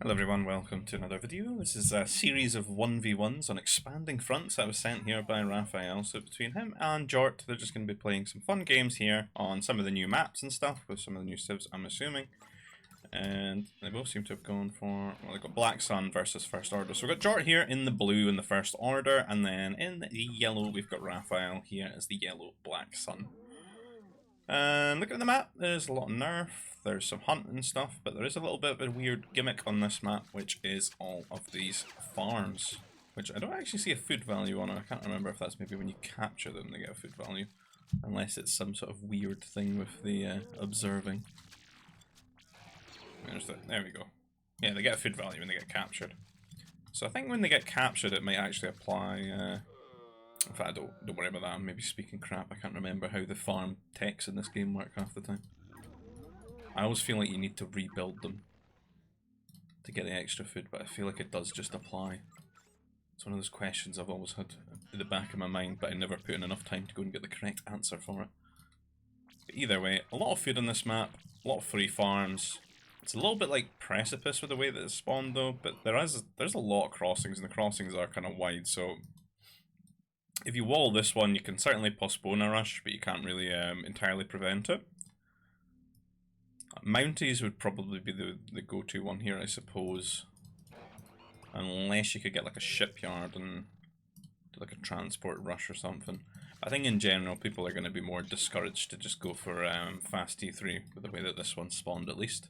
Hello everyone, welcome to another video. This is a series of 1v1s on expanding fronts that was sent here by Raphael. So between him and JoRt, they're just going to be playing some fun games here on some of the new maps and stuff, with some of the new civs, I'm assuming. And they both seem to have gone for, well, they've got Black Sun versus First Order. So we've got JoRt here in the blue in the First Order, and then in the yellow we've got Raphael here as the yellow Black Sun. And looking at the map, there's a lot of nerf, there's some hunt and stuff, but there is a little bit of a weird gimmick on this map, which is all of these farms, which I don't actually see a food value on it. I can't remember if that's maybe when you capture them they get a food value, unless it's some sort of weird thing with the observing. There we go. Yeah, they get a food value when they get captured. So I think when they get captured it might actually apply... in fact, don't worry about that, I'm maybe speaking crap. I can't remember how the farm techs in this game work half the time. I always feel like you need to rebuild them to get the extra food, but I feel like it does just apply. It's one of those questions I've always had in the back of my mind, but I never put in enough time to go and get the correct answer for it. But either way, a lot of food on this map, a lot of free farms. It's a little bit like Precipice with the way that it's spawned though, but there's a lot of crossings, and the crossings are kind of wide, so... if you wall this one, you can certainly postpone a rush, but you can't really entirely prevent it. Mounties would probably be the go-to one here, I suppose. Unless you could get like a shipyard and do like a transport rush or something. I think in general people are going to be more discouraged to just go for fast T3 with the way that this one spawned at least.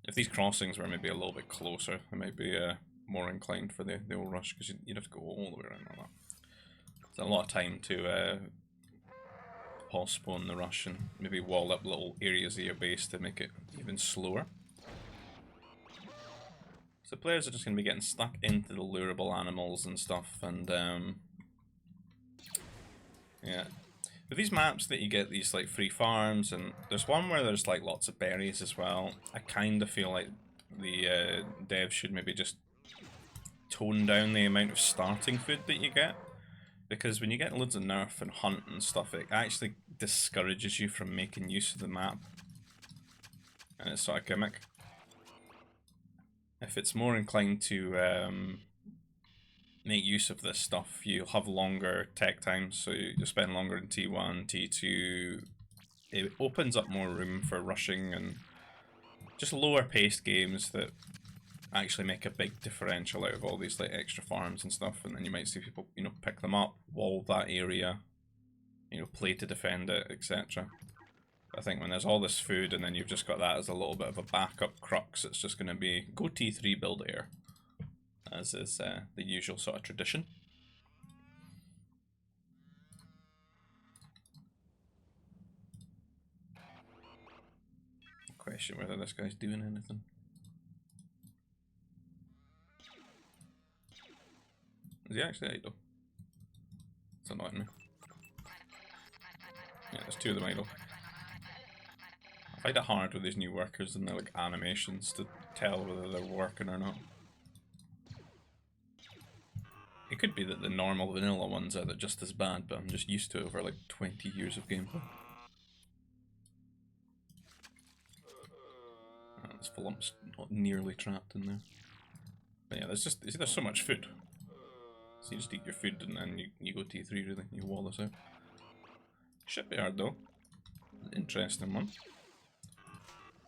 If these crossings were maybe a little bit closer, I might be more inclined for the old rush, because you'd have to go all the way around like that. It's a lot of time to postpone the rush and maybe wall up little areas of your base to make it even slower. So players are just going to be getting stuck into the lureable animals and stuff, and yeah. With these maps that you get these like free farms, and there's one where there's like lots of berries as well. I kind of feel like the devs should maybe just tone down the amount of starting food that you get. Because when you get loads of nerf and hunt and stuff, it actually discourages you from making use of the map. And it's sort of gimmick. If it's more inclined to make use of this stuff, you'll have longer tech times, so you'll spend longer in T1, T2. It opens up more room for rushing and just lower paced games that actually make a big differential out of all these like extra farms and stuff, and then you might see people, you know, pick them up, wall that area, you know, play to defend it, etc. I think when there's all this food and then you've just got that as a little bit of a backup crux, it's just going to be go T3 build air, as is the usual sort of tradition. Question whether this guy's doing anything. Is he actually idle? It's annoying me. Yeah, there's two of them idle. I find it hard with these new workers and their like animations to tell whether they're working or not. It could be that the normal vanilla ones are just as bad, but I'm just used to it over like 20 years of gameplay. Oh, this Flump's not nearly trapped in there. But yeah, there's so much food. So you just eat your food and then you go T3 really, you wall this out. Shipyard though, interesting one.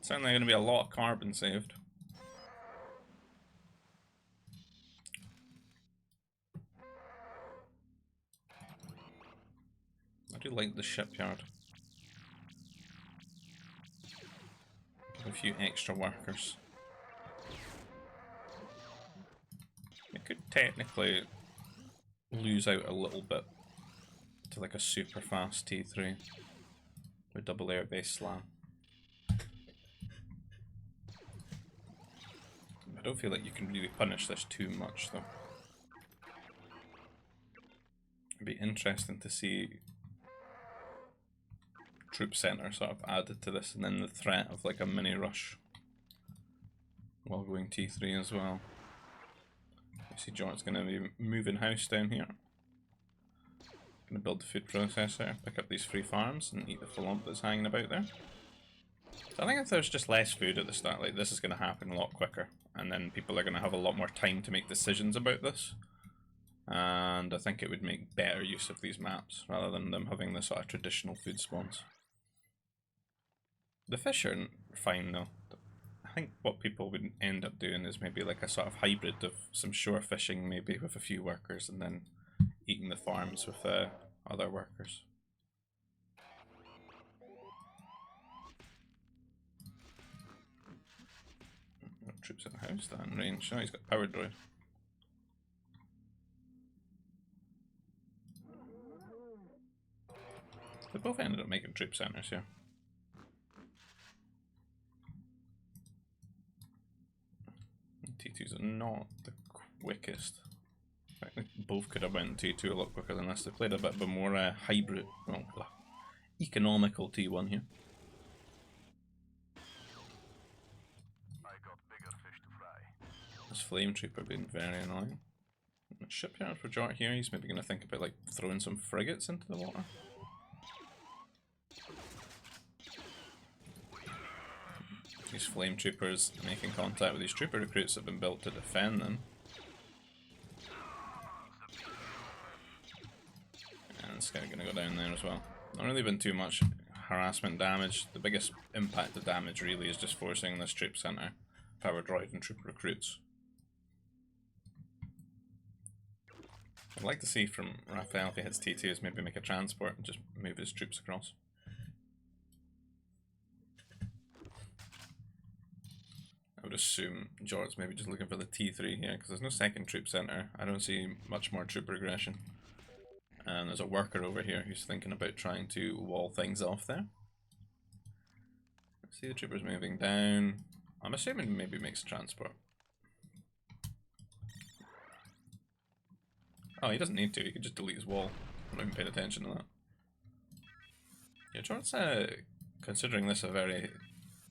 Certainly going to be a lot of carbon saved. I do like the shipyard. Give a few extra workers. It could technically lose out a little bit to like a super fast T3 with double air base slam. I don't feel like you can really punish this too much though. It'd be interesting to see troop center sort of added to this, and then the threat of like a mini rush while going T3 as well. I see JoRt's going to be moving house down here. Going to build the food processor, pick up these free farms and eat the full lump that's hanging about there. So I think if there's just less food at the start, like this is going to happen a lot quicker, and then people are going to have a lot more time to make decisions about this. And I think it would make better use of these maps, rather than them having the sort of traditional food spawns. The fish are fine though. I think what people would end up doing is maybe like a sort of hybrid of some shore fishing, maybe with a few workers, and then eating the farms with other workers. Troops in the house, that in range. Oh, he's got power droid. They both ended up making troop centers here. T2s are not the quickest. I think both could have went T2 a lot quicker than this. They played a bit of a more hybrid, well, economical T1 here. This flame trooper being very annoying. Shipyard for JoRt here. He's maybe going to think about like throwing some frigates into the water. These flame troopers making contact with these trooper recruits have been built to defend them. And this guy going to go down there as well. Not really been too much harassment damage. The biggest impact of damage really is just forcing this troop center, power droid and trooper recruits. I'd like to see from Raphael, if he hits T2, is maybe make a transport and just move his troops across. I would assume JoRt's maybe just looking for the T3 here, because there's no second troop center. I don't see much more troop regression. And there's a worker over here who's thinking about trying to wall things off there. Let's see the troopers moving down. I'm assuming maybe makes a transport. Oh, he doesn't need to, he could just delete his wall. I'm not even paying attention to that. Yeah, JoRt's considering this a very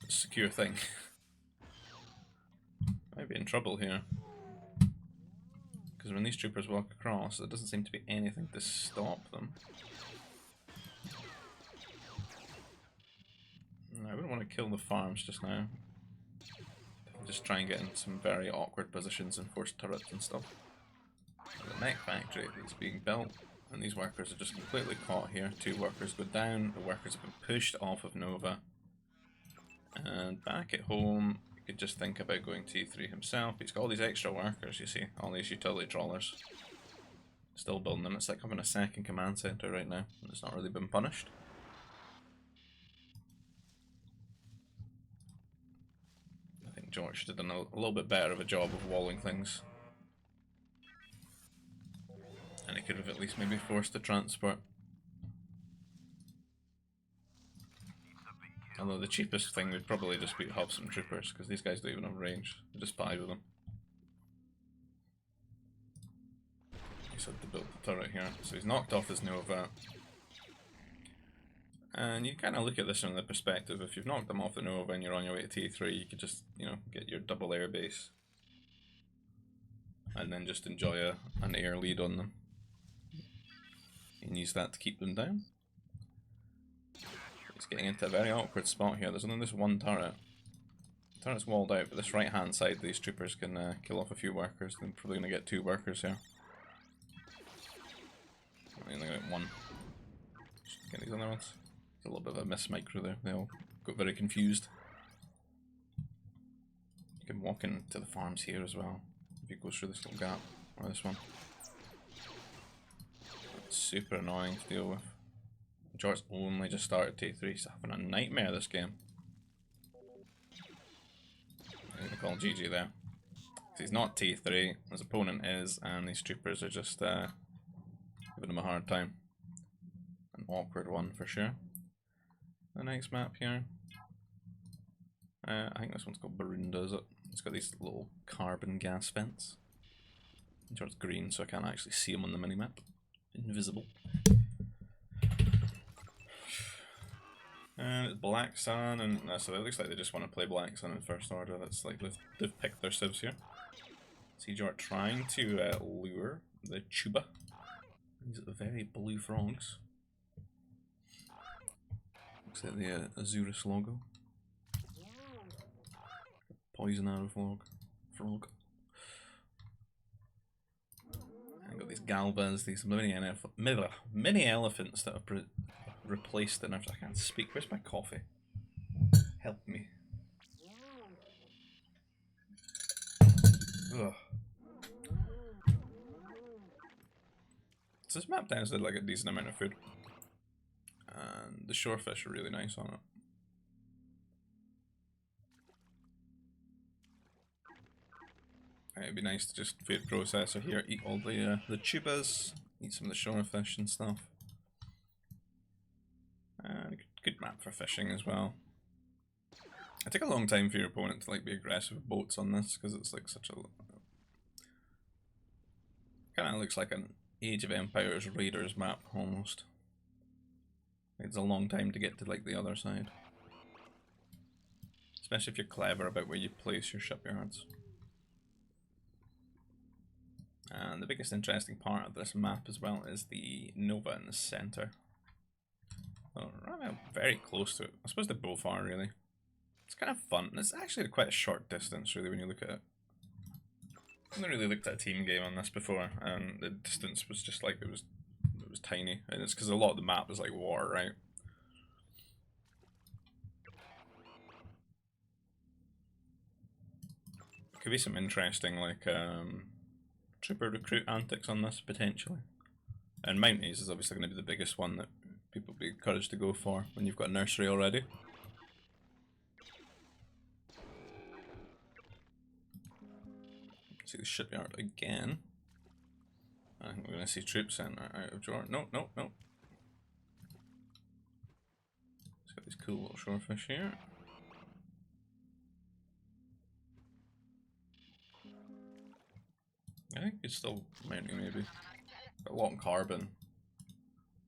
secure thing. Might be in trouble here. Because when these troopers walk across, there doesn't seem to be anything to stop them. I wouldn't want to kill the farms just now. Just try and get in some very awkward positions and force turrets and stuff. The mech factory is being built, and these workers are just completely caught here. 2 workers go down, the workers have been pushed off of Nova. And back at home, he could just think about going T3 himself. He's got all these extra workers, you see, all these utility trawlers. Still building them. It's like having a second command center right now, and it's not really been punished. I think JoRt should have done a little bit better of a job of walling things. And he could have at least maybe forced the transport. Although the cheapest thing would probably just be have some troopers, because these guys don't even have range. They just spy with them. He said to build the turret here. So he's knocked off his Nova. And you kind of look at this from the perspective, if you've knocked them off the Nova and you're on your way to T3, you could just, you know, get your double air base. And then just enjoy an air lead on them. And use that to keep them down. He's getting into a very awkward spot here. There's only this one turret. The turret's walled out, but this right hand side, these troopers can kill off a few workers. They're probably going to get 2 workers here. I think they're going to get 1. Just get these other ones. There's a little bit of a miss micro there. They all got very confused. You can walk into the farms here as well, if you go through this little gap, or this one. Super annoying to deal with. JoRt's only just started T3, he's having a nightmare this game. I'm going to call GG there. So he's not T3, his opponent is, and these troopers are just giving him a hard time. An awkward one for sure. The next map here. I think this one's called Barunda, is it? It's got these little carbon gas vents. JoRt's green, so I can't actually see him on the minimap. Invisible. And it's Black Sun, and so it looks like they just want to play Black Sun in first order. That's like they've picked their civs here. See JoRt trying to lure the Chuba. These are the very blue frogs. Looks like the Azurus logo. Poison arrow frog. I got these galvas, these mini elephants that have replaced it. I can't speak. Where's my coffee? Help me. Ugh. So this map does like a decent amount of food, and the shorefish are really nice on it. It'd be nice to just food processor here, eat all the tubas, eat some of the shorefish and stuff. And good map for fishing as well. It took a long time for your opponent to like be aggressive with boats on this because it's like such a kind of looks like an Age of Empires Raiders map almost. It's a long time to get to like the other side, especially if you're clever about where you place your shipyards. And the biggest interesting part of this map as well is the Nova in the center. Well, right very close to it. I suppose they both are really. It's kind of fun. It's actually quite a short distance really when you look at it. I've never really looked at a team game on this before, and the distance was just like it was tiny, and it's because a lot of the map is like water, right? Could be some interesting like trooper recruit antics on this potentially, and Mounties is obviously going to be the biggest one that people will be encouraged to go for when you've got a nursery already. See the shipyard again. I think we're going to see troops sent out of JoRt. No. It's got these cool little shorefish here. I think it's still mounting maybe. Got a lot in carbon.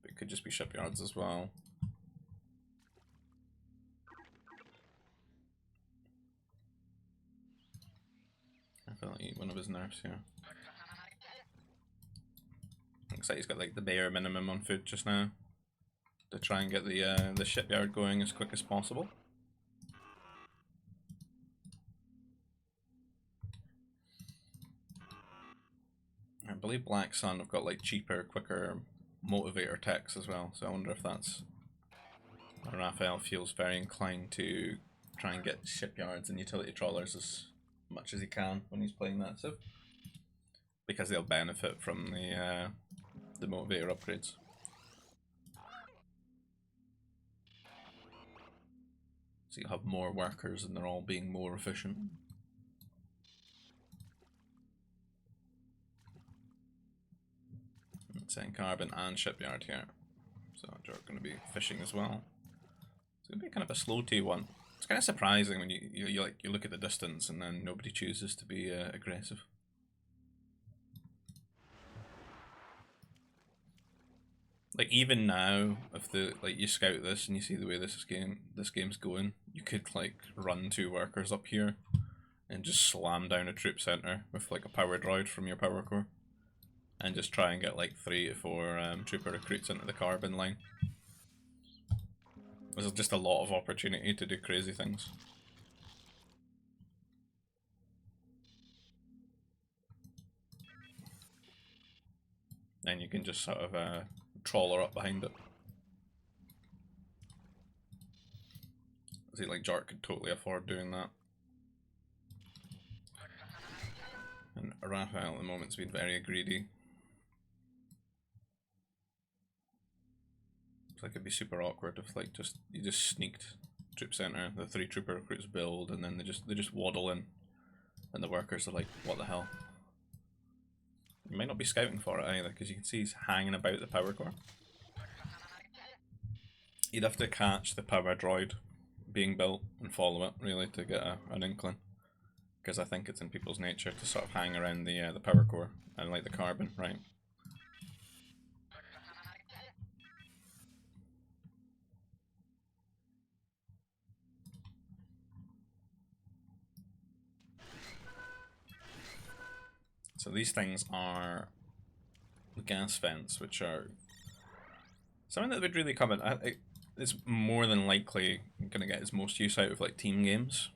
But it could just be shipyards as well. I feel like eat one of his nerfs here. Looks like he's got like the bare minimum on food just now to try and get the shipyard going as quick as possible. I believe Black Sun have got like cheaper, quicker motivator techs as well, so I wonder if that's why Raphael feels very inclined to try and get shipyards and utility trawlers as much as he can when he's playing that stuff, because they'll benefit from the motivator upgrades. So you'll have more workers and they're all being more efficient. Saying carbon and shipyard here, so JoRt going to be fishing as well. It's going to be kind of a slow T1. It's kind of surprising when you look at the distance and then nobody chooses to be aggressive. Like even now, if you scout this and you see the way this game's going, you could like run 2 workers up here and just slam down a troop center with like a power droid from your power core. And just try and get like 3 to 4 trooper recruits into the carbon line. There's just a lot of opportunity to do crazy things. Then you can just sort of trawler up behind it. I see like JoRt could totally afford doing that. And Raphael at the moment's been very greedy. Like it'd be super awkward if like you just sneaked troop center, the 3 trooper recruits build, and then they just waddle in, and the workers are like, what the hell? You might not be scouting for it either, because you can see he's hanging about the power core. You'd have to catch the power droid being built and follow it really to get an inkling, because I think it's in people's nature to sort of hang around the power core and like the carbon, right? So these things are the gas vents, which are something that would really come in. It's more than likely going to get its most use out of like team games.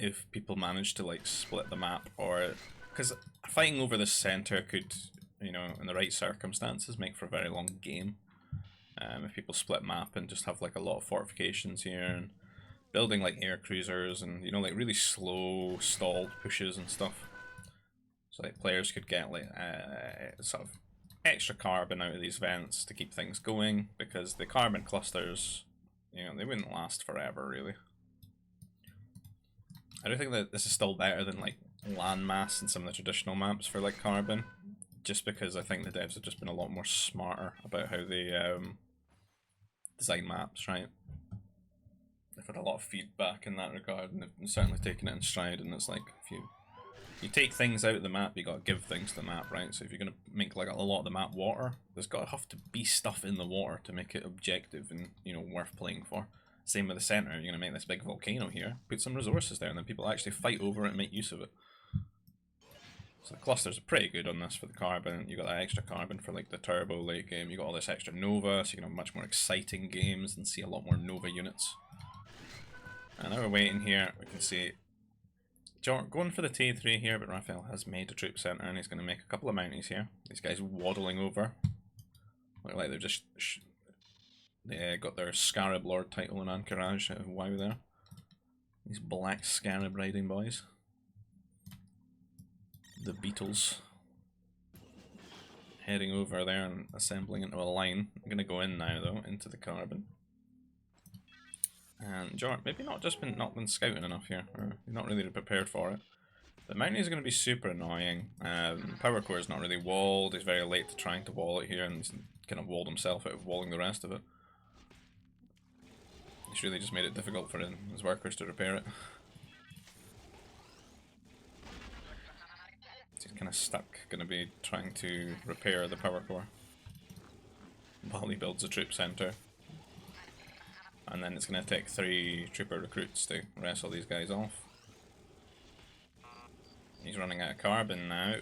if people manage to like split the map, or because fighting over the center could, you know, in the right circumstances, make for a very long game. If people split map and just have like a lot of fortifications here and building like air cruisers and, you know, like really slow stalled pushes and stuff, so like players could get like sort of extra carbon out of these vents to keep things going, because the carbon clusters, you know, they wouldn't last forever really. I do think that this is still better than like landmass and some of the traditional maps for like carbon, just because I think the devs have just been a lot more smarter about how they design maps, right? They've had a lot of feedback in that regard, and they've certainly taken it in stride. And it's like, if you take things out of the map, you got to give things to the map, right? So if you're gonna make like a lot of the map water, there's got to have to be stuff in the water to make it objective and, you know, worth playing for. Same with the center. You're gonna make this big volcano here, put some resources there, and then people actually fight over it and make use of it. So the clusters are pretty good on this for the carbon. You got that extra carbon for like the turbo late game. You got all this extra Nova, so you can have much more exciting games and see a lot more Nova units. And now we're waiting here. We can see JoRt going for the T3 here, but Raphael has made a troop center and he's going to make a couple of mounties here. These guys waddling over. Look like they've just they got their Scarab Lord title in Anchorage out of WoW there. These black Scarab riding boys. The Beatles. Heading over there and assembling into a line. I'm going to go in now though, into the carbon. And JoRt, maybe not been scouting enough here, or you're not really prepared for it. The mounties are going to be super annoying. Power core is not really walled. He's very late to trying to wall it here, and he's kind of walled himself out of walling the rest of it. He's really just made it difficult for his workers to repair it. He's kind of stuck, going to be trying to repair the power core while he builds a troop center. And then it's going to take 3 trooper recruits to wrestle these guys off. He's running out of carbon now.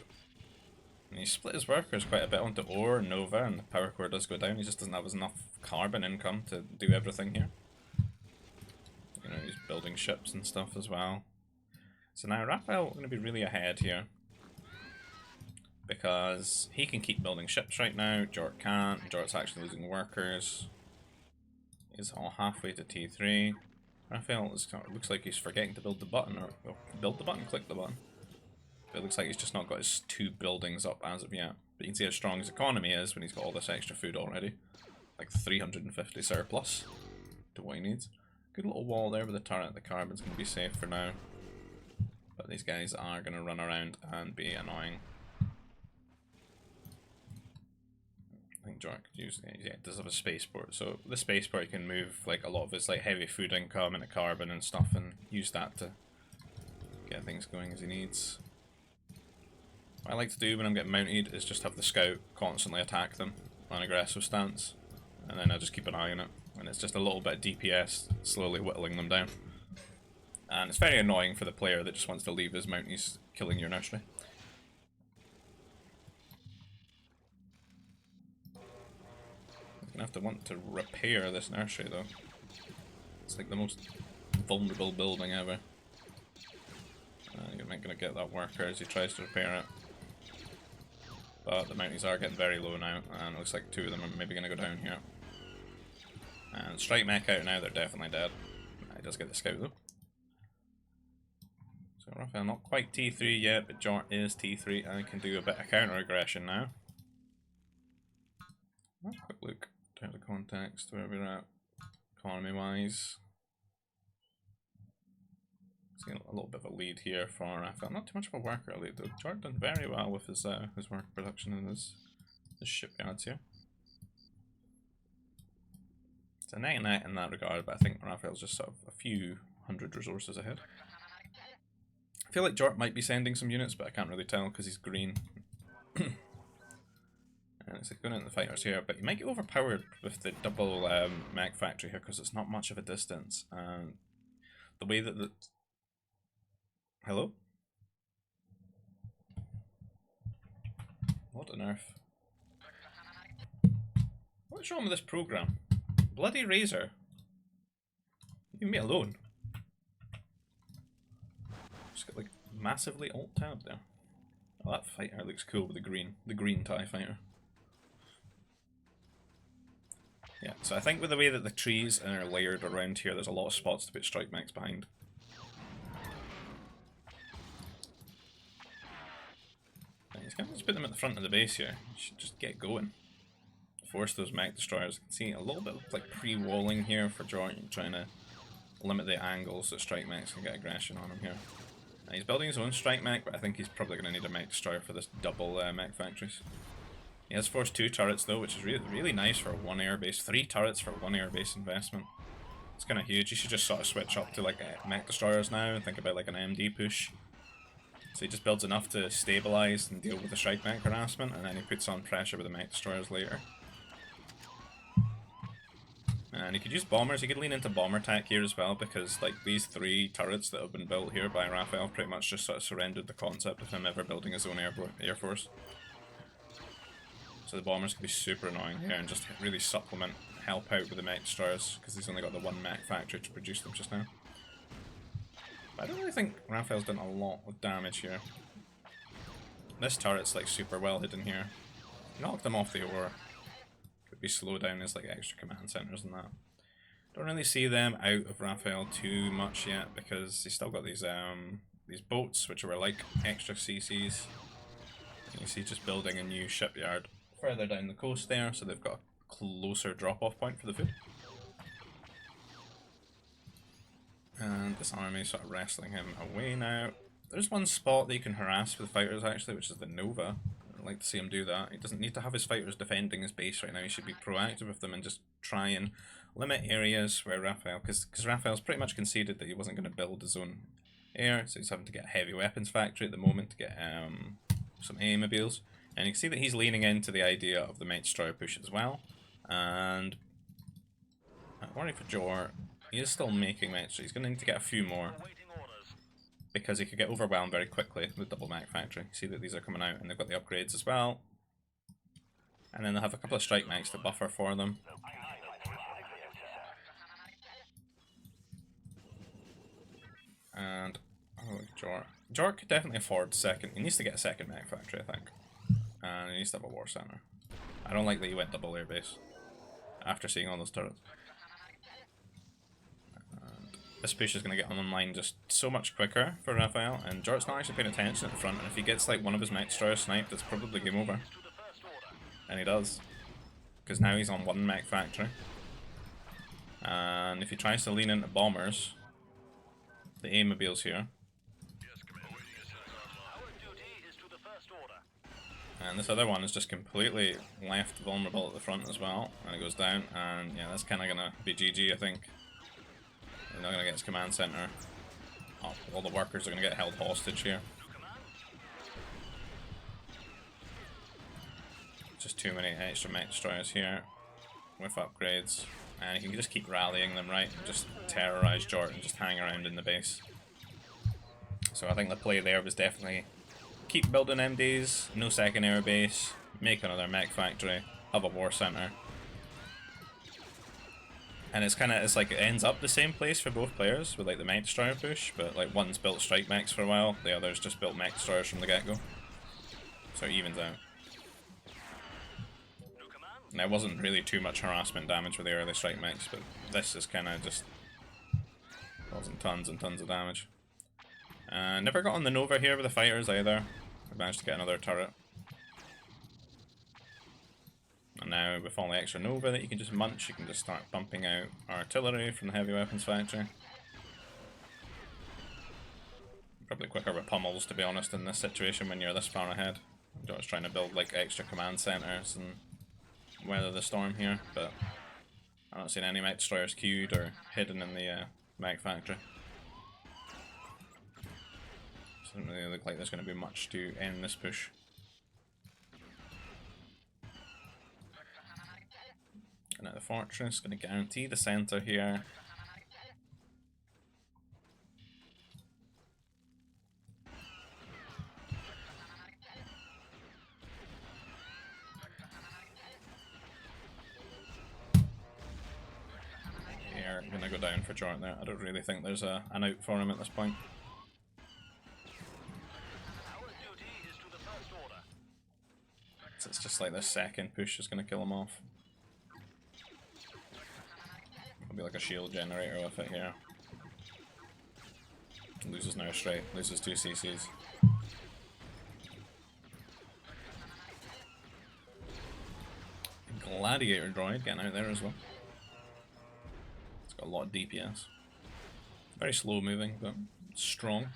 And he's split his workers quite a bit onto ore and Nova, and the power core does go down. He just doesn't have enough carbon income to do everything here. You know, he's building ships and stuff as well. So now Raphael going to be really ahead here, because he can keep building ships right now. JoRt can't. JoRt's actually losing workers. He's all halfway to T3. Raphael looks like he's forgetting to build the button, or build the button, click the button. But it looks like he's just not got his 2 buildings up as of yet. But you can see how strong his economy is when he's got all this extra food already. Like 350 surplus to what he needs. Good little wall there with the turret. The carbon's going to be safe for now. But these guys are going to run around and be annoying. I think JoRt could use, yeah, it does have a spaceport. So the spaceport, you can move like a lot of his like heavy food income into carbon and stuff, and use that to get things going as he needs. What I like to do when I'm getting mounted is just have the scout constantly attack them on aggressive stance, and then I just keep an eye on it, and it's just a little bit of DPS slowly whittling them down. And it's very annoying for the player that just wants to leave his mounties killing your nursery. Have to want to repair this nursery though. It's like the most vulnerable building ever. You're not going to get that worker as he tries to repair it. But the mounties are getting very low now, and it looks like 2 of them are maybe going to go down here. And strike mech out now, they're definitely dead. He does get the scout though. So Raphael not quite T3 yet, but JoRt is T3 and can do a bit of counter aggression now. Have a quick look. Out of context, where we're at economy wise. See a little bit of a lead here for Raphael. Not too much of a worker lead though. JoRt done very well with his work production and his shipyards here. It's a night in that regard, but I think Raphael's just sort of a few hundred resources ahead. I feel like JoRt might be sending some units, but I can't really tell because he's green. And it's like going into the fighters here, but you might get overpowered with the double mech factory here because it's not much of a distance. And the way that the... Hello? What on earth? What's wrong with this program? Bloody Razor. Leave me alone. Just got like massively alt tabbed there. Oh, that fighter looks cool with the green TIE fighter. Yeah, so I think with the way that the trees are layered around here, there's a lot of spots to put strike mechs behind. And he's going to just put them at the front of the base here. You should just get going. Force those mech destroyers. You can see a little bit of like pre-walling here for JoRt, trying to limit the angles that strike mechs can get aggression on him here. And he's building his own strike mech, but I think he's probably going to need a mech destroyer for this double mech factories. He has forced 2 turrets though, which is really nice for 1 airbase. 3 turrets for 1 airbase investment. It's kind of huge. You should just sort of switch up to like mech destroyers now and think about like an MD push. So he just builds enough to stabilize and deal with the strike mech harassment, and then he puts on pressure with the mech destroyers later. And he could use bombers. He could lean into bomber tech here as well, because like these 3 turrets that have been built here by Raphael pretty much just sort of surrendered the concept of him ever building his own air force. So the bombers can be super annoying here and just really supplement, help out with the mech destroyers, because he's only got the 1 mech factory to produce them just now. But I don't really think Raphael's done a lot of damage here. This turret's like super well hidden here. Knocked them off the ore. Could be slowed down as like extra command centers and that. Don't really see them out of Raphael too much yet, because he's still got these boats which were like extra CCs. And you see just building a new shipyard further down the coast there, so they've got a closer drop-off point for the food. And this army is sort of wrestling him away now. There's one spot that you can harass with fighters actually, which is the Nova. I'd like to see him do that. He doesn't need to have his fighters defending his base right now. He should be proactive with them and just try and limit areas where Raphael, because Raphael's pretty much conceded that he wasn't going to build his own air, so he's having to get a heavy weapons factory at the moment to get some A-mobiles. And you can see that he's leaning into the idea of the mech destroyer push as well. And I worry for JoRt. He is still making mech, so he's going to need to get a few more, because he could get overwhelmed very quickly with double mech factory. You see that these are coming out and they've got the upgrades as well. And then they'll have a couple of strike mechs to buffer for them. And oh, JoRt could definitely afford second. He needs to get a second mech factory, I think. And he needs to have a war center. I don't like that he went double airbase after seeing all those turrets. And this push is going to get online just so much quicker for Raphael, and JoRt's not actually paying attention at the front, and if he gets like one of his mech destroyers sniped, it's probably game over. And he does. Because now he's on 1 mech factory. And if he tries to lean into bombers, the A-mobiles here. And this other one is just completely left vulnerable at the front as well, and it goes down, and yeah, that's kind of going to be GG, I think. He's not going to get his command center. Oh, all the workers are going to get held hostage here. Just too many extra mech destroyers here with upgrades, and you can just keep rallying them, right, and just terrorize JoRt and just hang around in the base. So I think the play there was definitely keep building MDs, no second air base, make another mech factory, have a war center. And it's like it ends up the same place for both players with like the mech destroyer push, but like one's built strike mechs for a while, the other's just built mech destroyers from the get-go. So it evens out. And there wasn't really too much harassment damage with the early strike mechs, but this is kind of just causing tons and tons of damage. Never got on the Nova here with the fighters either. I managed to get another turret. And now with all the extra Nova that you can just munch, you can just start bumping out artillery from the heavy weapons factory. Probably quicker with pummels, to be honest, in this situation when you're this far ahead. I'm just trying to build like extra command centers and weather the storm here, but I don't see any mech destroyers queued or hidden in the mech factory. Doesn't really look like there's going to be much to end this push. And at the fortress, going to guarantee the center here. Here, going to go down for JoRt there. I don't really think there's an out for him at this point. So it's just like the second push is going to kill him off. It'll be like a shield generator with it here. Loses now straight, loses 2 CCs. Gladiator droid getting out there as well. It's got a lot of DPS. Very slow moving, but strong.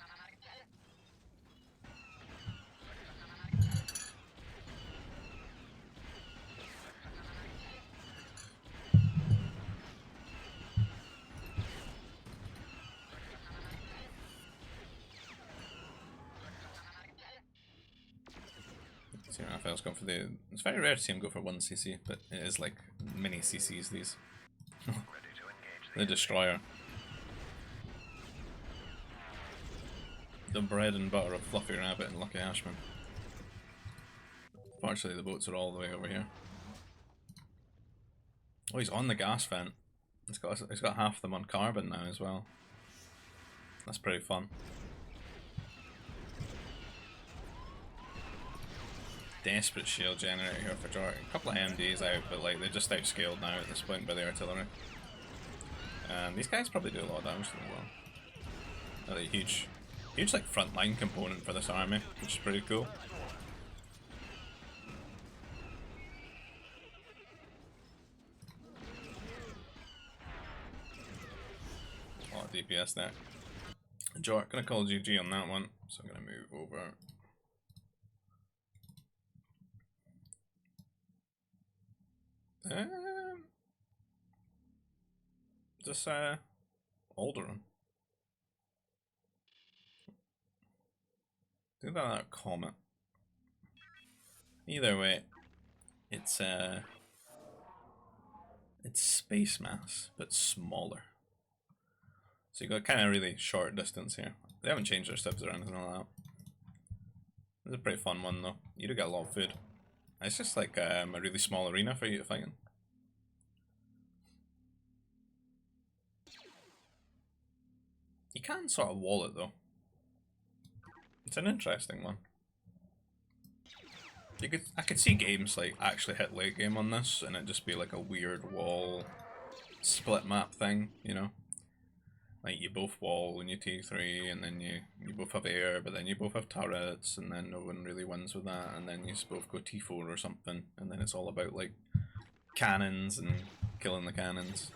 See Raphael's going for the... It's very rare to see him go for 1 CC, but it is like mini CCs these. The Destroyer. The bread and butter of Fluffy Rabbit and Lucky Ashman. Fortunately the boats are all the way over here. Oh, he's on the gas vent. He's got half them on carbon now as well. That's pretty fun. Desperate shield generator here for JoRt. A couple of MDs out, but like they're just outscaled now at this point by the artillery. And these guys probably do a lot of damage to them as well. They're a huge like frontline component for this army, which is pretty cool. A lot of DPS there. JoRt gonna call GG on that one, so I'm gonna move over. This Alderaan. Do that Comet. Either way, it's space mass, but smaller. So you got kind of really short distance here. They haven't changed their steps or anything like that. It's a pretty fun one though. You do get a lot of food. It's just like a really small arena for you to fight in. You can sort of wall it though. It's an interesting one. I could see games like actually hit late game on this and it just be like a weird wall split map thing, you know? Like you both wall when you T3 and then you both have air, but then you both have turrets and then no one really wins with that, and then you both go T4 or something, and then it's all about like cannons and killing the cannons.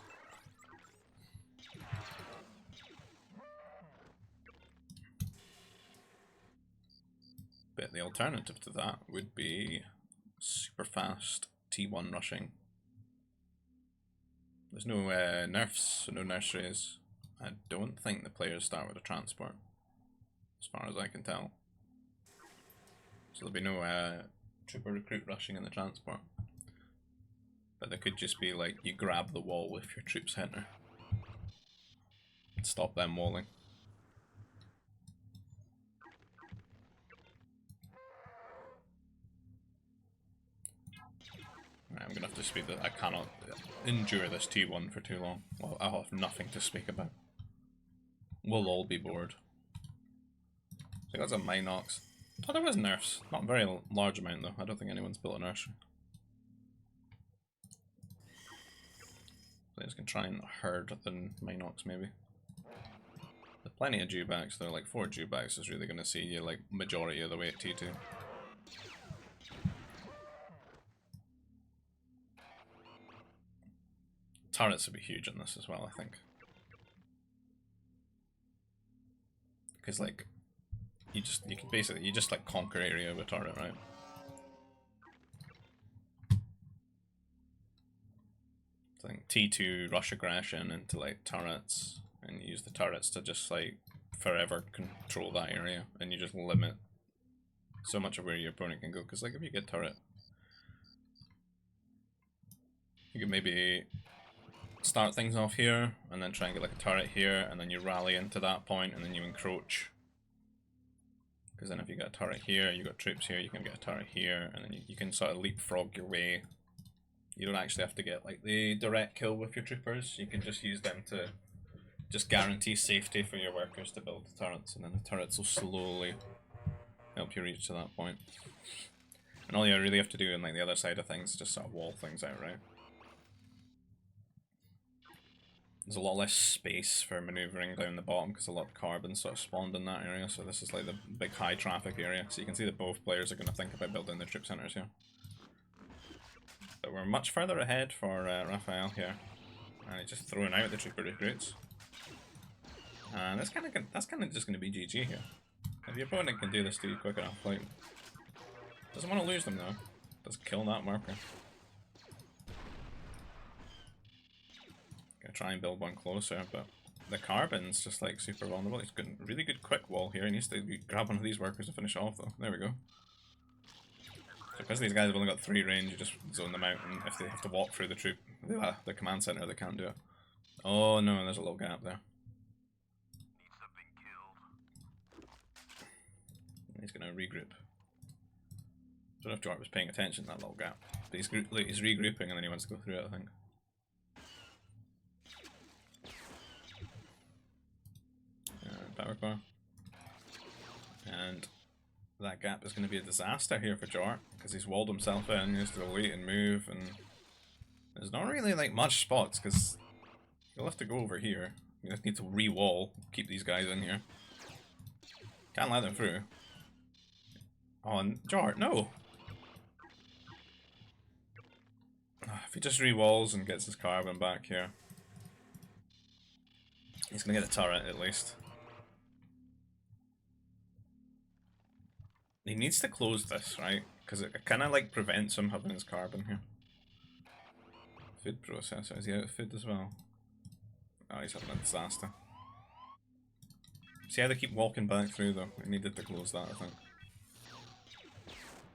But the alternative to that would be super fast T1 rushing. There's no nerfs, so no nurseries. I don't think the players start with a transport, as far as I can tell. So there'll be no trooper recruit rushing in the transport. But there could just be like, you grab the wall if your troops hit her. Stop them walling. Right, I'm gonna have to speed that. I cannot endure this T1 for too long. Well, I'll have nothing to speak about. We'll all be bored. So that's a Minox. Oh, there was nerfs. Not a very large amount though. I don't think anyone's built a nursery. Players can try and herd the Minox maybe. There's plenty of dewbacks though. Like 4 dewbacks is really going to see you like majority of the way at T2. Turrets would be huge in this as well, I think. Because like you just like conquer area with a turret, right? So I think T2 rush aggression into like turrets, and you use the turrets to just like forever control that area, and you just limit so much of where your opponent can go. Because like if you get turret, you can maybe start things off here, and then try and get like a turret here, and then you rally into that point, and then you encroach. Because then if you got a turret here, you got troops here, you can get a turret here, and then you can sort of leapfrog your way. You don't actually have to get like the direct kill with your troopers, you can just use them to just guarantee safety for your workers to build the turrets, and then the turrets will slowly help you reach to that point. And all you really have to do on like the other side of things is just sort of wall things out, right? There's a lot less space for manoeuvring down the bottom because a lot of carbon sort of spawned in that area, so this is like the big high traffic area. So you can see that both players are going to think about building their troop centres here. But we're much further ahead for Raphael here. And he's just throwing out the trooper recruits. And that's kind of just going to be GG here. If your opponent can do this to you quick enough, like, doesn't want to lose them though. Does kill that marker. Gonna try and build one closer, but the carbon's just like super vulnerable. He's got a really good quick wall here. He needs to grab one of these workers to finish off though. There we go. So because these guys have only got 3 range, you just zone them out, and if they have to walk through the troop, the command center, they can't do it. Oh no, there's a little gap there. He's gonna regroup. Don't know if JoRt was paying attention to that little gap, but he's regrouping and then he wants to go through it, I think. Power core. And that gap is going to be a disaster here for JoRt, because he's walled himself in, he has to wait and move, and there's not really like much spots, because you'll have to go over here. You just need to re-wall, keep these guys in here. Can't let them through. Oh, and JoRt, no! If he just re-walls and gets his carbon back here, he's going to get a turret at least. He needs to close this, right? Because it kind of like prevents him having his carbon here. Food processor, is he out of food as well? Oh, he's having a disaster. See how they keep walking back through though? We needed to close that, I think.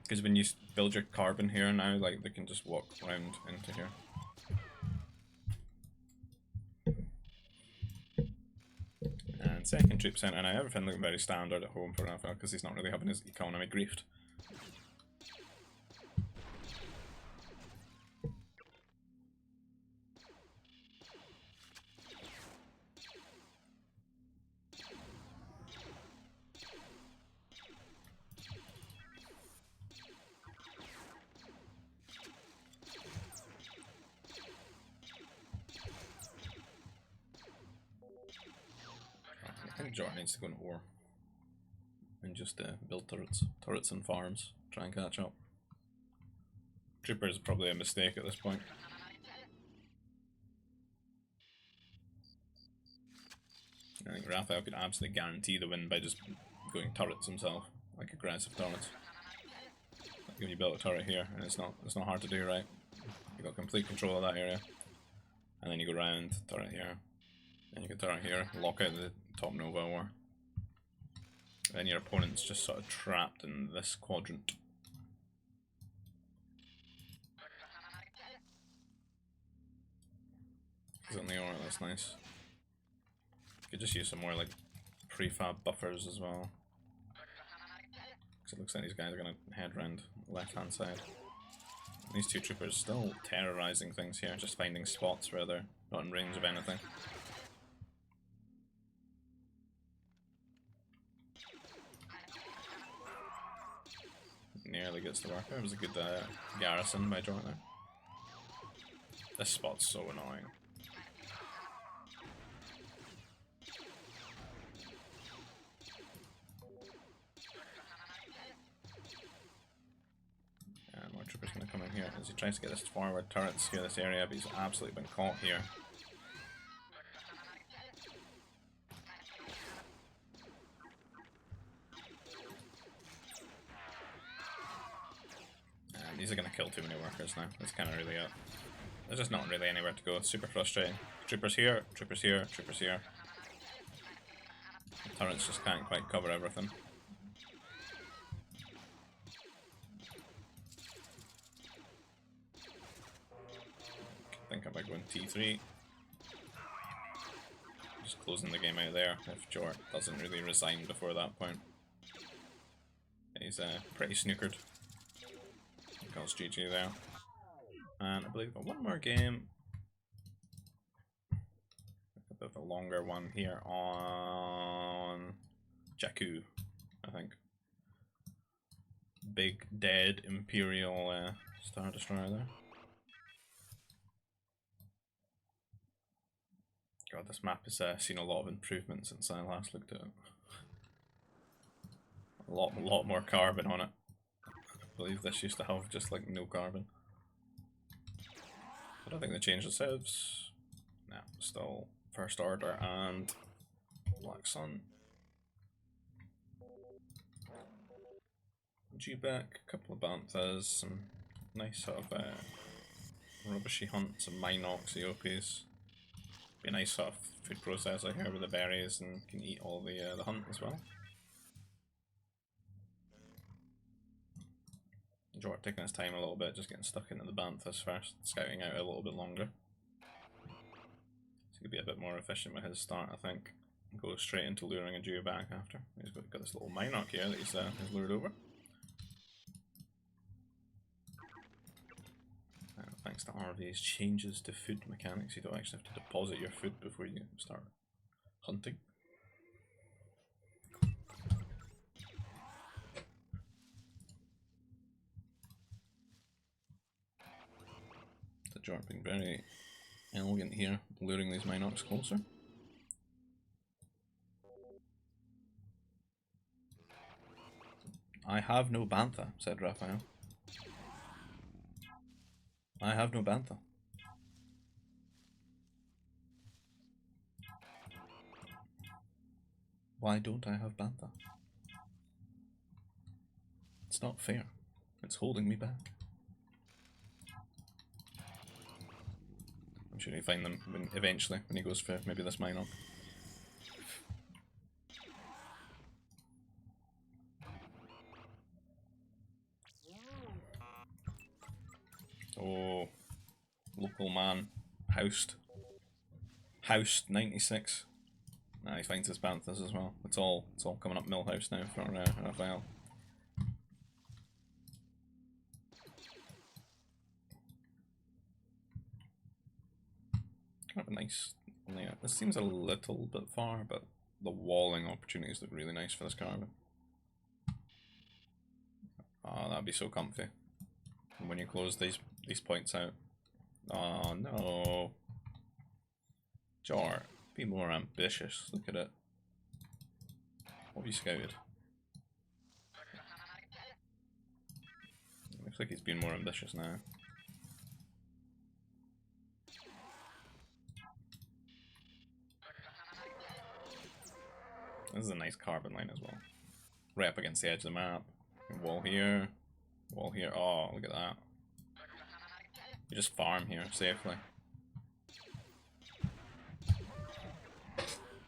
Because when you build your carbon here now, like they can just walk around into here. And second troop centre now, everything looking very standard at home for Raphael because he's not really having his economy griefed. I think JoRt needs to go in ore and just build turrets and farms, try and catch up. Trooper is probably a mistake at this point. I think Raphael could absolutely guarantee the win by just going turrets himself, like aggressive turrets. Like if you build a turret here, and it's not hard to do, right? You got complete control of that area, and then you go round turret here, and you can turret here, lock out the top Nova ore. Then your opponent's just sort of trapped in this quadrant. He's on the ore, that's nice. Could just use some more like prefab buffers as well. Because it looks like these guys are going to head round the left hand side. And these two troopers still terrorizing things here, just finding spots where they're not in range of anything. Nearly gets the worker. It was a good garrison by JoRt there. This spot's so annoying. And more troopers going to come in here as he tries to get this forward turret to scare this area, but he's absolutely been caught here. These are going to kill too many workers now. That's kind of really it. There's just not really anywhere to go. It's super frustrating. Troopers here, troopers here, troopers here. The turrets just can't quite cover everything. I think about going T3. Just closing the game out there if JoRt doesn't really resign before that point. He's pretty snookered. Calls GG there. And I believe we've got one more game. A bit of a longer one here on Jakku, I think. big dead Imperial Star Destroyer there. God, this map has seen a lot of improvement since I last looked at it. A lot more carbon on it. I believe this used to have just like no carbon. I don't think they changed the civs. Nah, still First Order and Black Sun. G-Back, a couple of Banthas, some nice sort of rubbishy hunts, some Minox, Eopies. Be a nice sort of food processor here with the berries and can eat all the hunt as well. JoRt taking his time a little bit, just getting stuck into the Banthas first, scouting out a little bit longer. So he could be a bit more efficient with his start, I think. Go straight into luring a Jew back after. He's got this little Minoc here that he's lured over. Thanks to RV's changes to food mechanics, you don't actually have to deposit your food before you start hunting. The JoRt being very elegant here, luring these Minocs closer. I have no Bantha, said Raphael. I have no Bantha. Why don't I have Bantha? It's not fair. It's holding me back. I'm sure he'll find them eventually when he goes for maybe this Minoc. Oh, local man, Housed 96. Nah, he finds his Banthas as well. It's all coming up Millhouse now for Raphael. Kind of a nice. Yeah, this seems a little bit far, but the walling opportunities look really nice for this carbon. Oh, that'd be so comfy. And when you close these points out. Oh no. JoRt, be more ambitious. Look at it. What have you scouted? Looks like he's been more ambitious now. This is a nice carbon line as well. Right up against the edge of the map. Wall here. Wall here. Oh, look at that. You just farm here safely.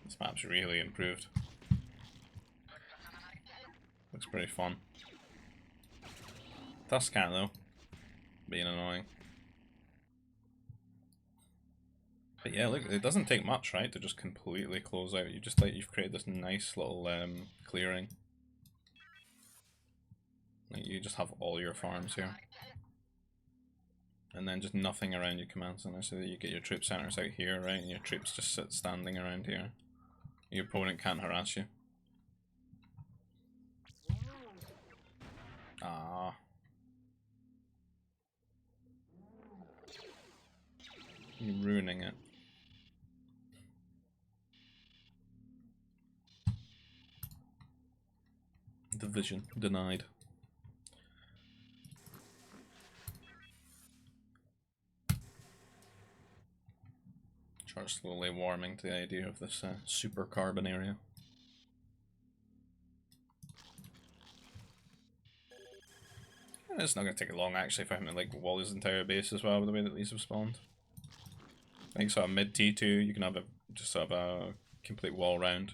This map's really improved. Looks pretty fun. Tuscan though, being annoying. But yeah, look, it doesn't take much, right, to just completely close out. You just you've created this nice little clearing. Like you just have all your farms here. And then just nothing around your command center, so that you get your troop centers out here, right, and your troops just sit standing around here. Your opponent can't harass you. Ah. You're ruining it. Division denied. JoRt slowly warming to the idea of this super carbon area. And it's not going to take long actually for him to like wall his entire base as well with the way that these have spawned. I think sort of mid T2 you can have just sort of a complete wall round.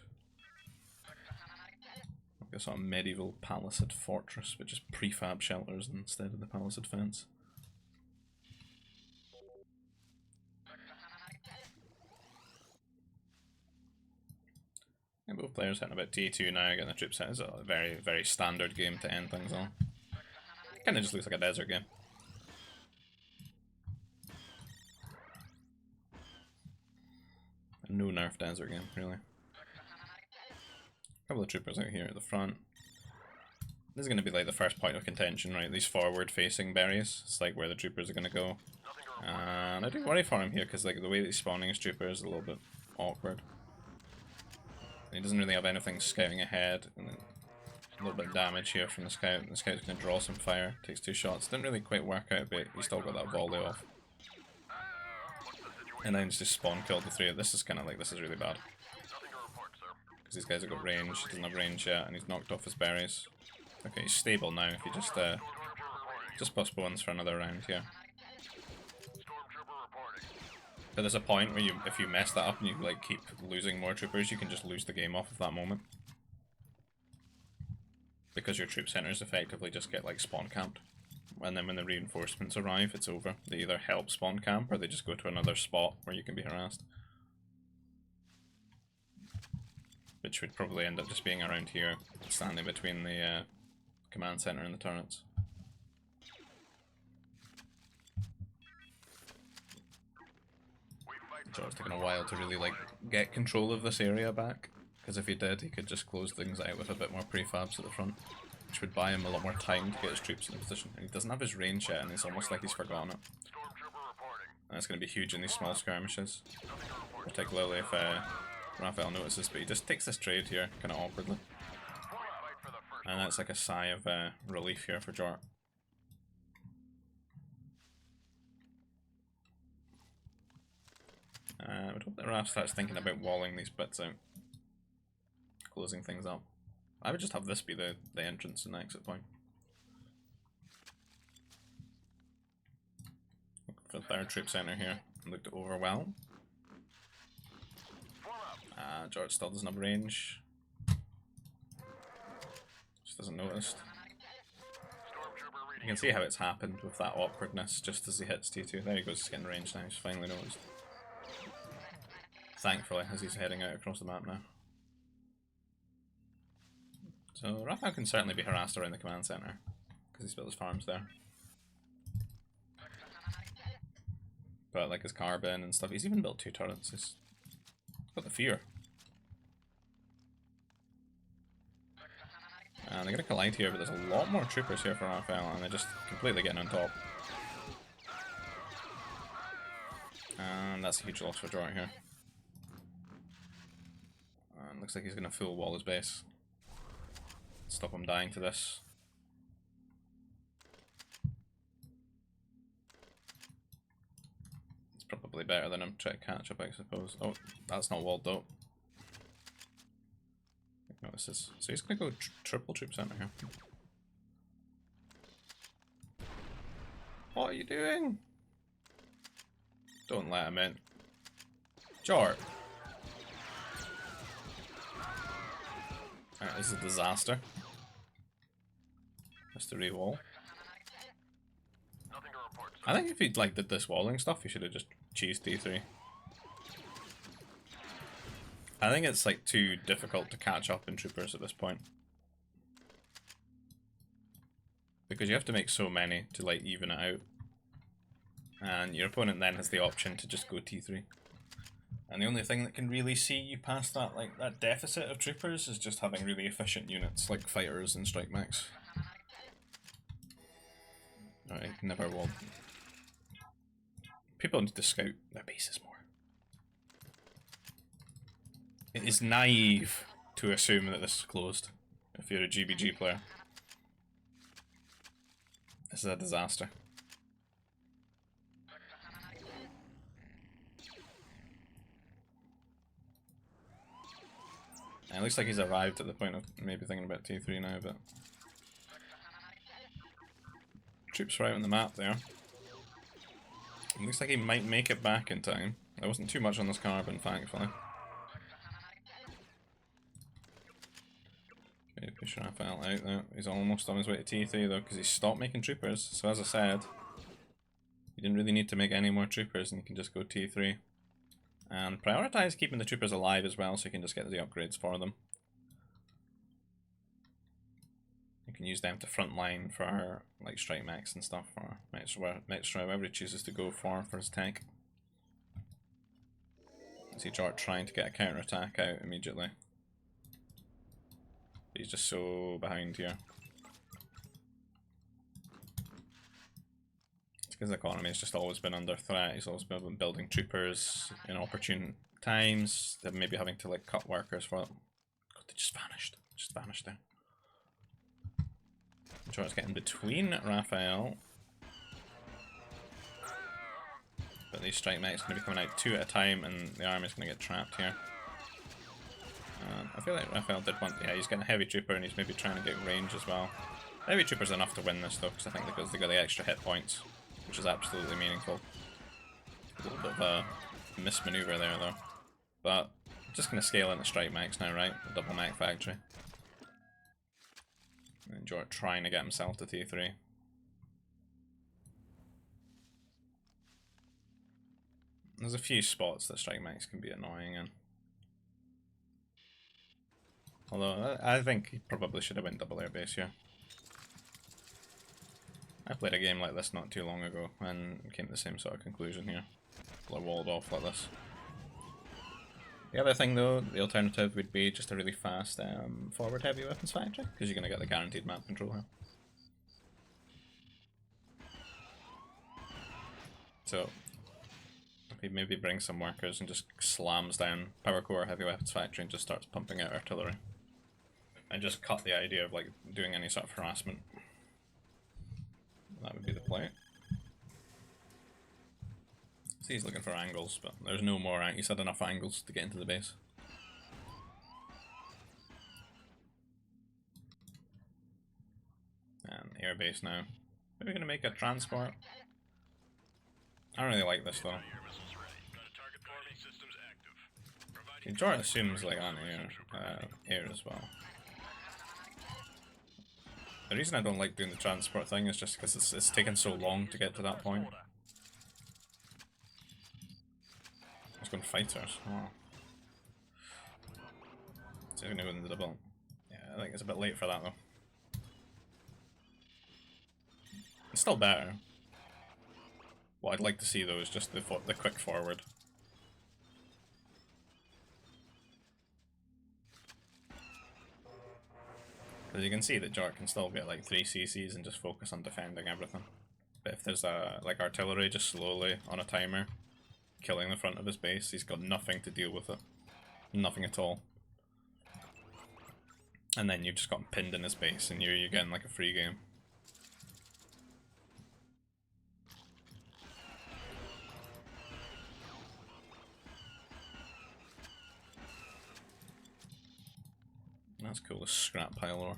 Like a sort of medieval palisade fortress with just prefab shelters instead of the palisade fence. And both players hitting about T2 now, getting the troops set. It's a very, very standard game to end things on. Kind of just looks like a desert game. A no nerf desert game, really. A couple of troopers out here at the front. This is going to be like the first point of contention, right? These forward-facing berries. It's like where the troopers are going to go. And I do worry for him here, because like the way that he's spawning his trooper is a little bit awkward. He doesn't really have anything scouting ahead, and then a little bit of damage here from the scout. The scout's going to draw some fire, takes 2 shots. Didn't really quite work out, but he still got that volley off. And then just spawn killed the 3. This is kind of like, this is really bad. Because these guys have got range, he doesn't have range yet, and he's knocked off his berries. Okay, he's stable now if he just postpones for another round here. But there's a point where if you mess that up and you like keep losing more troopers, you can just lose the game off of that moment. Because your troop centers effectively just get like spawn camped. And then when the reinforcements arrive, it's over. They either help spawn camp or they just go to another spot where you can be harassed. Which would probably end up just being around here, standing between the command center and the turrets. JoRt's taking a while to really like get control of this area back, because if he did, he could just close things out with a bit more prefabs at the front, which would buy him a lot more time to get his troops in position. And he doesn't have his range yet, and it's almost like he's forgotten it. And it's going to be huge in these small skirmishes, particularly if Raphael notices, but he just takes this trade here, kind of awkwardly. And that's like a sigh of relief here for JoRt. I would hope that Raph starts thinking about walling these bits out, closing things up. I would just have this be the entrance and exit point. Look for the 3rd troop center here. Look to overwhelm. JoRt still doesn't have range. Just doesn't notice. You can see how it's happened with that awkwardness just as he hits T2. There he goes, he's getting range now, he's finally noticed. Thankfully, as he's heading out across the map now. So Raphael can certainly be harassed around the command center, because he's built his farms there. But like his carbon and stuff, he's even built 2 turrets. He's got the fear. And they're going to collide here, but there's a lot more troopers here for Raphael, and they're just completely getting on top. And that's a huge loss for JoRt here. And looks like he's going to full wall his base. Stop him dying to this. It's probably better than him trying to catch up, I suppose. Oh, that's not walled though. No, this is. So he's going to go triple troop center here. What are you doing? Don't let him in. JoRt. Alright, this is a disaster. Mr. Rewall. I think if he'd like did this walling stuff, he should have just cheesed D3. I think it's like too difficult to catch up in troopers at this point. Because you have to make so many to like even it out. And your opponent then has the option to just go T3. And the only thing that can really see you past that, like that deficit of troopers, is just having really efficient units like fighters and strike mechs. Right, never will. People need to scout their bases more. It is naive to assume that this is closed if you're a GBG player. This is a disaster. And it looks like he's arrived at the point of maybe thinking about T3 now, but... Troops right on the map there. It looks like he might make it back in time. There wasn't too much on this carbon, thankfully. Maybe push Raphael out there. He's almost on his way to T3 though, because he stopped making troopers. So as I said, you didn't really need to make any more troopers and you can just go T3. And prioritize keeping the troopers alive as well so you can just get the upgrades for them. You can use them to frontline for like strike mechs and stuff, or mechs wherever he chooses to go for his tech. I see JoRt trying to get a counter attack out immediately. But he's just so behind here. His economy has just always been under threat. He's always been building troopers in opportune times. They're maybe having to like cut workers for it. God, they just vanished. Just vanished there. JoRt's getting between Raphael. But these strike mechs are going to be coming out 2 at a time, and the army's going to get trapped here. I feel like Raphael did want... Yeah, he's getting a heavy trooper, and he's maybe trying to get range as well. Heavy trooper's enough to win this though, because I think because they got the extra hit points, which is absolutely meaningful. A little bit of a mismaneuver there though. But just going to scale into strike mechs now, right? The double mech factory. And JoRt trying to get himself to T3. There's a few spots that strike mechs can be annoying in. Although I think he probably should have went double airbase here. I played a game like this not too long ago and came to the same sort of conclusion here. People are walled off like this. The other thing though, the alternative would be just a really fast forward heavy weapons factory, because you're going to get the guaranteed map control here. So, if he maybe brings some workers and just slams down power core heavy weapons factory and just starts pumping out artillery. And just cut the idea of like doing any sort of harassment. That would be the play. See, he's looking for angles, but there's no more. He's had enough angles to get into the base. And air base now. Maybe we're gonna make a transport. I don't really like this though. JoRt assumes like anti-air, air as well. The reason I don't like doing the transport thing is just because it's taken so long to get to that point. He's going fighters. Oh. So he's going to go in the double. Yeah, I think it's a bit late for that though. It's still better. What I'd like to see though is just the quick forward. Because you can see that JoRt can still get like 3 CCs and just focus on defending everything. But if there's like artillery just slowly on a timer, killing the front of his base, he's got nothing to deal with it. Nothing at all. And then you've just got him pinned in his base and you're getting like a free game. That's cool, the scrap pile ore.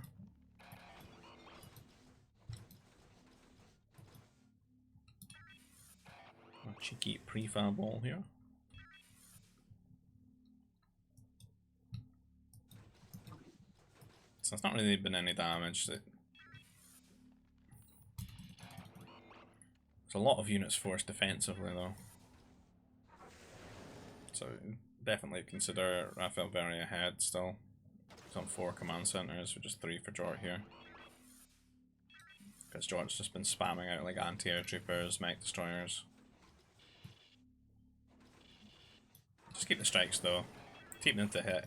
A cheeky prefab wall here. So it's not really been any damage. There's a lot of units forced defensively though. So definitely consider Raphael very ahead still. On 4 command centers, with just 3 for JoRt here. Because JoRt's just been spamming out like anti-air troopers, mech destroyers. Just keep the strikes though. Keep them to hit.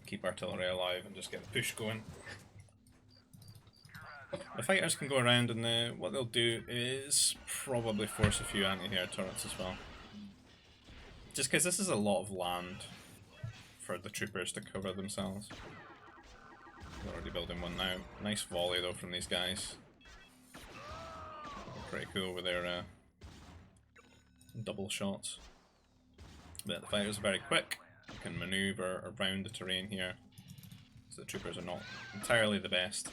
Keep artillery alive and just get the push going. The fighters can go around and what they'll do is probably force a few anti-air turrets as well. Just because this is a lot of land for the troopers to cover themselves. We're already building one now. Nice volley though from these guys. Pretty cool with their double shots. But the fighters are very quick. You can maneuver around the terrain here. So the troopers are not entirely the best.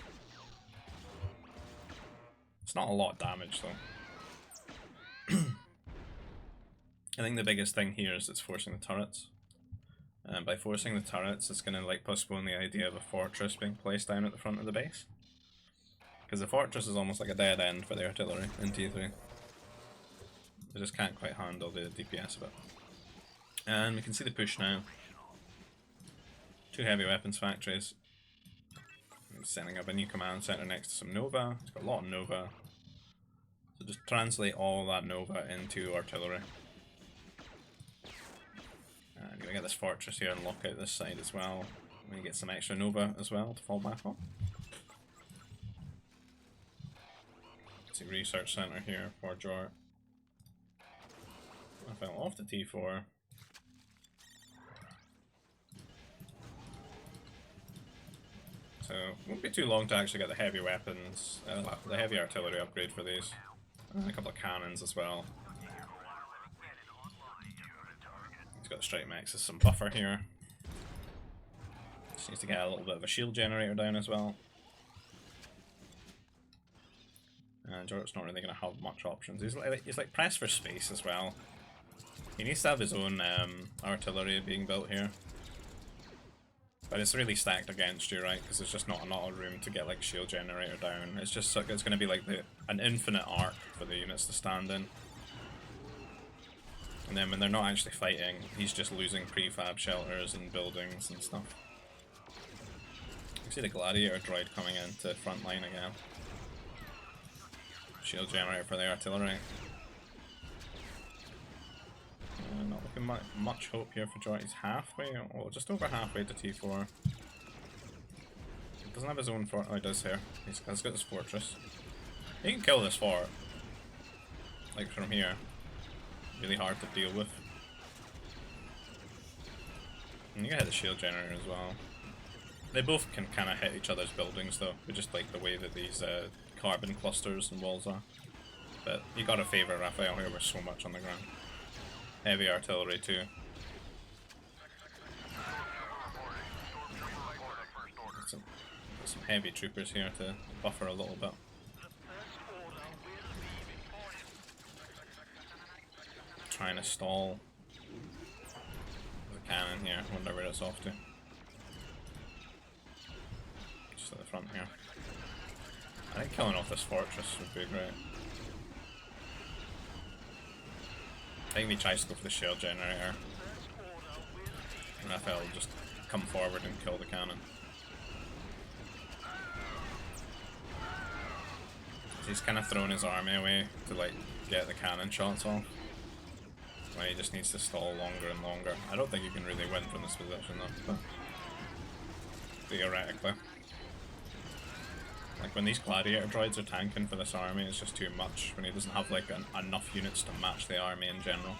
It's not a lot of damage though. I think the biggest thing here is it's forcing the turrets. And by forcing the turrets, it's going to like postpone the idea of a fortress being placed down at the front of the base. Because the fortress is almost like a dead end for the artillery in T3. They just can't quite handle the DPS of it. And we can see the push now. 2 heavy weapons factories. He's setting up a new command center next to some Nova. He's got a lot of Nova. So just translate all that Nova into artillery. I'm going to get this fortress here and lock out this side as well. I'm going to get some extra Nova as well to fall back on. It's a research center here for JoRt. fell off the T4. So, won't be too long to actually get the heavy weapons, the heavy artillery upgrade for these. And a couple of cannons as well. He's got the strike max as some buffer here. Just needs to get a little bit of a shield generator down as well. And JoRt's not really going to have much options. He's like pressed for space as well. He needs to have his own artillery being built here. But it's really stacked against you, right? Because there's just not a lot of room to get like shield generator down. It's just it's going to be like an infinite arc for the units to stand in. And then when they're not actually fighting, he's just losing prefab shelters and buildings and stuff. You see the gladiator droid coming into front line again. Shield generator for the artillery. Not looking much hope here for JoRt. He's halfway, well, just over halfway to T4. He doesn't have his own fort. Oh, he does here. He's got this fortress. He can kill this fort. Like from here. Really hard to deal with. And you can hit the shield generator as well. They both can kind of hit each other's buildings though. We just like the way that these carbon clusters and walls are. But you gotta favour Raphael here with so much on the ground. Heavy artillery too. Some heavy troopers here to buffer a little bit. Trying to stall the cannon here. Wonder where it's off to. Just at the front here. I think killing off this fortress would be great. I think he tries to go for the shield generator. And Raphael will just come forward and kill the cannon. He's kind of thrown his army away to like get the cannon shots off. Well, he just needs to stall longer and longer. I don't think you can really win from this position though, but theoretically. Like when these gladiator droids are tanking for this army, it's just too much when he doesn't have like enough units to match the army in general.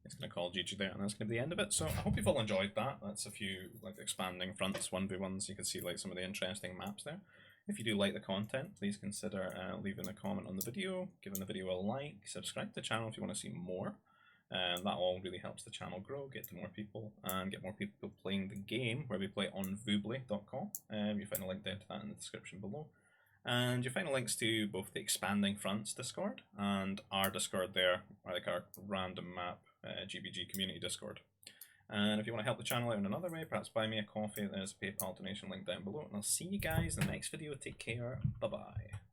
He's going to call GG there, and that's going to be the end of it. So I hope you've all enjoyed that. That's a few like expanding fronts, 1v1s. You can see like some of the interesting maps there. If you do like the content, please consider leaving a comment on the video, giving the video a like, subscribe to the channel if you want to see more. That all really helps the channel grow, get to more people, and get more people playing the game, where we play on voobly.com. You find a link there to that in the description below. And you find links to both the Expanding Fronts Discord and our Discord there, or like our random map GBG community Discord. And if you want to help the channel out in another way, perhaps buy me a coffee, there's a PayPal donation link down below. And I'll see you guys in the next video. Take care. Bye-bye.